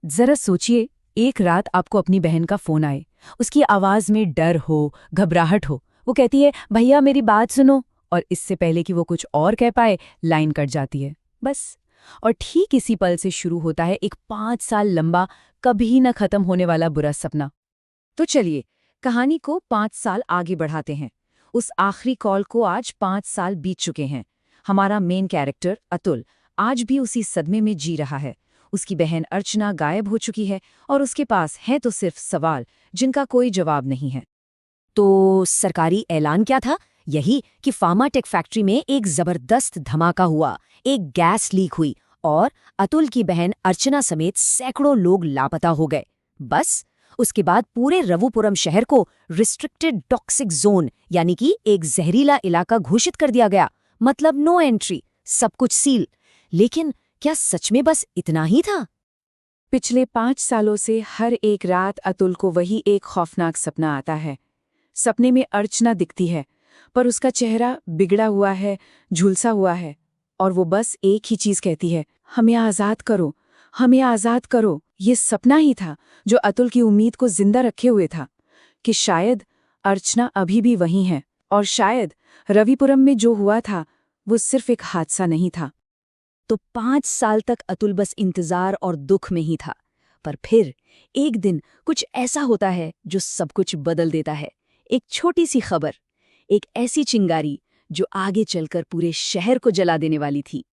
जरा सोचिए, एक रात आपको अपनी बहन का फोन आए, उसकी आवाज में डर हो, घबराहट हो। वो कहती है, भैया मेरी बात सुनो, और इससे पहले कि वो कुछ और कह पाए, लाइन कट जाती है। बस। और ठीक इसी पल से शुरू होता है एक 5 साल लंबा, कभी न खत्म होने वाला बुरा सपना। तो चलिए, कहानी को 5 साल आगे बढ़ाते हैं। उस आखिरी कॉल को आज 5 साल बीत चुके हैं। हमारा मेन कैरेक्टर अतुल आज भी उसी सदमे में जी रहा है। उसकी बहन अर्चना गायब हो चुकी है और उसके पास है तो सिर्फ सवाल जिनका कोई जवाब नहीं है। तो सरकारी ऐलान क्या था? यही कि फार्माटेक फैक्ट्री में एक जबरदस्त धमाका हुआ, एक गैस लीक हुई और अतुल की बहन अर्चना समेत सैकड़ों लोग लापता हो गए। बस। उसके बाद पूरे रवुपुरम शहर को रिस्ट्रिक्टेड टॉक्सिक जोन यानी कि एक जहरीला इलाका घोषित कर दिया गया। मतलब नो एंट्री, सब कुछ सील। लेकिन क्या सच में बस इतना ही था? पिछले 5 सालों से हर एक रात अतुल को वही एक खौफनाक सपना आता है। सपने में अर्चना दिखती है, पर उसका चेहरा बिगड़ा हुआ है, झुलसा हुआ है, और वो बस एक ही चीज कहती है, हमें आज़ाद करो, हमें आज़ाद करो। ये सपना ही था जो अतुल की उम्मीद को जिंदा रखे हुए था कि शायद अर्चना अभी भी वहीं है, और शायद रविपुरम में जो हुआ था वो सिर्फ एक हादसा नहीं था। तो 5 साल तक अतुल बस इंतजार और दुख में ही था। पर फिर एक दिन कुछ ऐसा होता है जो सब कुछ बदल देता है। एक छोटी सी खबर, एक ऐसी चिंगारी जो आगे चलकर पूरे शहर को जला देने वाली थी।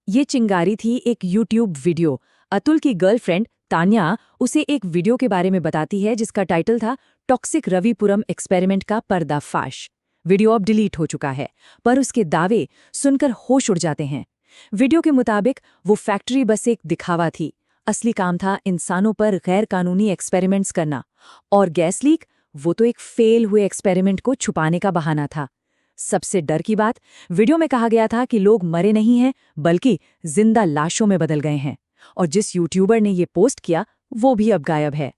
ये चिंगारी थी एक यूट्यूब वीडियो। अतुल की गर्लफ्रेंड तान्या उसे एक वीडियो के बारे में बताती है जिसका टाइटल था टॉक्सिक रविपुरम एक्सपेरिमेंट का पर्दाफाश। वीडियो अब डिलीट हो चुका है, पर उसके दावे सुनकर होश उड़ जाते हैं। वीडियो के मुताबिक वो फैक्ट्री बस एक दिखावा थी। असली काम था इंसानों पर गैर कानूनी एक्सपेरिमेंट्स करना, और गैस लीक वो तो एक फेल हुए एक्सपेरिमेंट को छुपाने का बहाना था। सबसे डर की बात, वीडियो में कहा गया था कि लोग मरे नहीं हैं बल्कि जिंदा लाशों में बदल गए हैं, और जिस यूट्यूबर ने ये पोस्ट किया वो भी अब गायब है।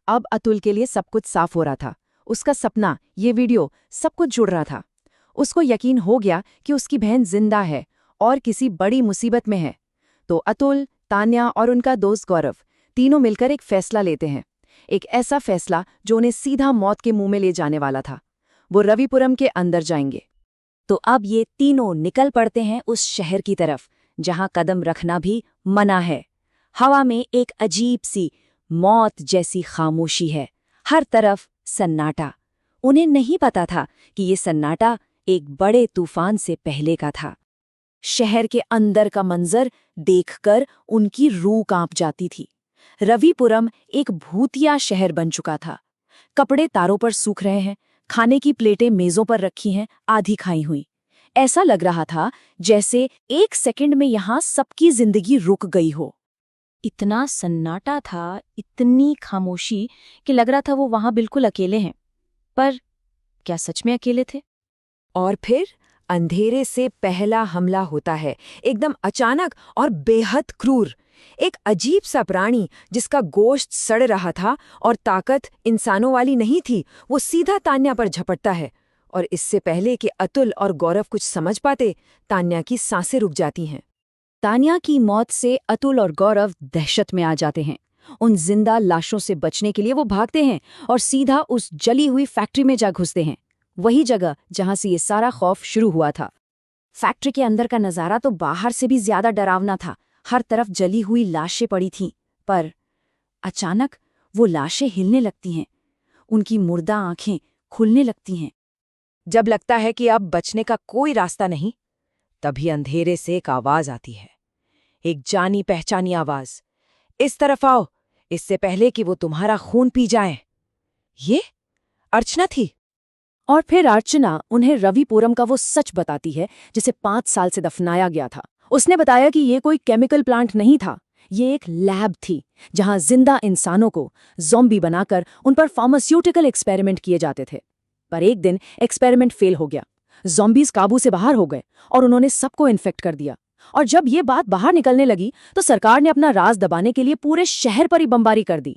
अब अतुल के लिए सब कुछ साफ हो रहा था। उसका सपना, ये वीडियो, सब कुछ जुड़ रहा था। उसको यकीन हो गया कि उसकी बहन जिंदा है और किसी बड़ी मुसीबत में है। तो अतुल, तान्या और उनका दोस्त गौरव तीनों मिलकर एक फैसला लेते हैं। एक ऐसा फैसला जो उन्हें सीधा मौत के मुंह में ले जाने वाला था। वो रविपुरम के अंदर जाएंगे। तो अब ये तीनों निकल पड़ते हैं उस शहर की तरफ जहां कदम रखना भी मना है। हवा में एक अजीब सी मौत जैसी खामोशी है। हर तरफ सन्नाटा। उन्हें नहीं पता था कि ये सन्नाटा एक बड़े तूफान से पहले का था। शहर के अंदर का मंजर देखकर उनकी रूह कांप जाती थी। रविपुरम एक भूतिया शहर बन चुका था। कपड़े तारों पर सूख रहे हैं, खाने की प्लेटें मेजों पर रखी हैं, आधी खाई हुई। ऐसा लग रहा था जैसे एक सेकंड में यहां सबकी जिंदगी रुक गई हो। इतना सन्नाटा था, इतनी खामोशी कि लग रहा था वो वहां बिल्कुल अकेले हैं। पर क्या सच में अकेले थे? और फिर अंधेरे से पहला हमला होता है, एकदम अचानक और बेहद क्रूर। एक अजीब सा प्राणी जिसका गोश्त सड़ रहा था और ताकत इंसानों वाली नहीं थी, वो सीधा तान्या पर झपटता है। और इससे पहले कि अतुल और गौरव कुछ समझ पाते, तान्या की सांसें रुक जाती हैं। तान्या की मौत से अतुल और गौरव दहशत में आ जाते हैं। उन जिंदा लाशों से बचने के लिए वो भागते हैं और सीधा उस जली हुई फैक्ट्री में जा घुसते हैं, वही जगह जहां से ये सारा खौफ शुरू हुआ था। फैक्ट्री के अंदर का नजारा तो बाहर से भी ज्यादा डरावना था। हर तरफ जली हुई लाशें पड़ी थीं, पर अचानक वो लाशें हिलने लगती हैं। उनकी मुर्दा आंखें खुलने लगती हैं। जब लगता है कि अब बचने का कोई रास्ता नहीं, तभी अंधेरे से एक आवाज आती है, एक जानी पहचानी आवाज, इस तरफ आओ, इससे पहले कि वो तुम्हारा खून पी जाए। ये अर्चना थी। और फिर अर्चना उन्हें रविपुरम का वो सच बताती है जिसे 5 साल से दफनाया गया था। उसने बताया कि ये कोई केमिकल प्लांट नहीं था, ये एक लैब थी जहां जिंदा इंसानों को ज़ॉम्बी बनाकर उन पर फार्मास्यूटिकल एक्सपेरिमेंट किए जाते थे। पर एक दिन एक्सपेरिमेंट फेल हो गया। ज़ॉम्बीज काबू से बाहर हो गए और उन्होंने सबको इन्फेक्ट कर दिया। और जब ये बात बाहर निकलने लगी तो सरकार ने अपना राज दबाने के लिए पूरे शहर पर ही बमबारी कर दी।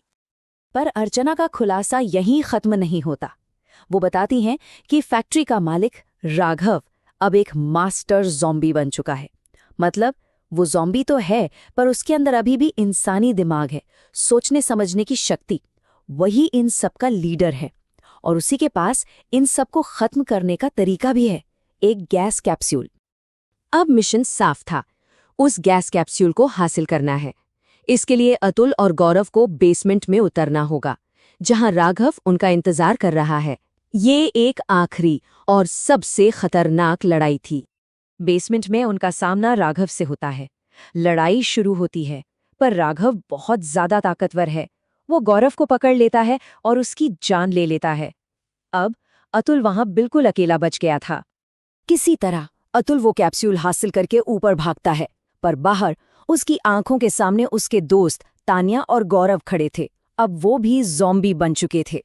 पर अर्चना का खुलासा यहीं खत्म नहीं होता। वो बताती हैं कि फैक्ट्री का मालिक राघव अब एक मास्टर ज़ॉम्बी बन चुका है। मतलब वो ज़ॉम्बी तो है, पर उसके अंदर अभी भी इंसानी दिमाग है, सोचने समझने की शक्ति। वही इन सब का लीडर है और उसी के पास इन सब को खत्म करने का तरीका भी है, एक गैस कैप्सूल। अब मिशन साफ था, उस गैस कैप्सूल को हासिल करना है। इसके लिए अतुल और गौरव को बेसमेंट में उतरना होगा, जहां राघव उनका इंतजार कर रहा है। ये एक आखिरी और सबसे खतरनाक लड़ाई थी। बेसमेंट में उनका सामना राघव से होता है। लड़ाई शुरू होती है, पर राघव बहुत ज्यादा ताकतवर है। वो गौरव को पकड़ लेता है और उसकी जान ले लेता है। अब अतुल वहां बिल्कुल अकेला बच गया था। किसी तरह अतुल वो कैप्सूल हासिल करके ऊपर भागता है, पर बाहर उसकी आंखों के सामने उसके दोस्त तान्या और गौरव खड़े थे। अब वो भी ज़ॉम्बी बन चुके थे।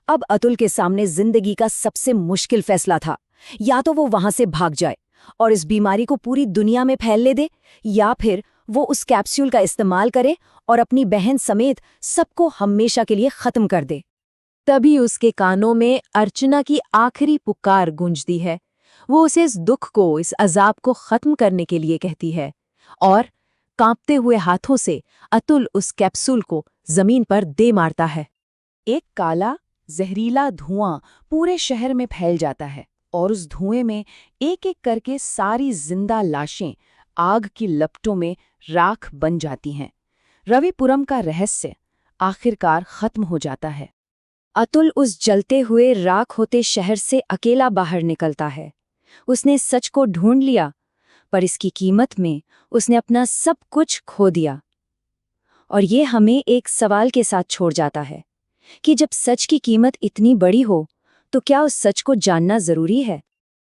अब अतुल के सामने जिंदगी का सबसे मुश्किल फैसला था, या तो वो वहां से भाग जाए और इस बीमारी को पूरी दुनिया में फैलने दे, या फिर वो उस कैप्सूल का इस्तेमाल करे और अपनी बहन समेत सबको हमेशा के लिए खत्म कर दे। तभी उसके कानों में अर्चना की आखिरी पुकार गूंजती है। वो उसे इस दुख को, इस अजाब को खत्म करने के लिए कहती है, और कांपते हुए हाथों से अतुल उस कैप्सूल को जमीन पर दे मारता है। एक काला जहरीला धुआं पूरे शहर में फैल जाता है और उस धुएं में एक एक करके सारी जिंदा लाशें आग की लपटों में राख बन जाती हैं। रविपुरम का रहस्य आखिरकार खत्म हो जाता है। अतुल उस जलते हुए राख होते शहर से अकेला बाहर निकलता है। उसने सच को ढूंढ लिया, पर इसकी कीमत में उसने अपना सब कुछ खो दिया। और ये हमें एक सवाल के साथ छोड़ जाता है कि जब सच की कीमत इतनी बड़ी हो, तो क्या उस सच को जानना जरूरी है?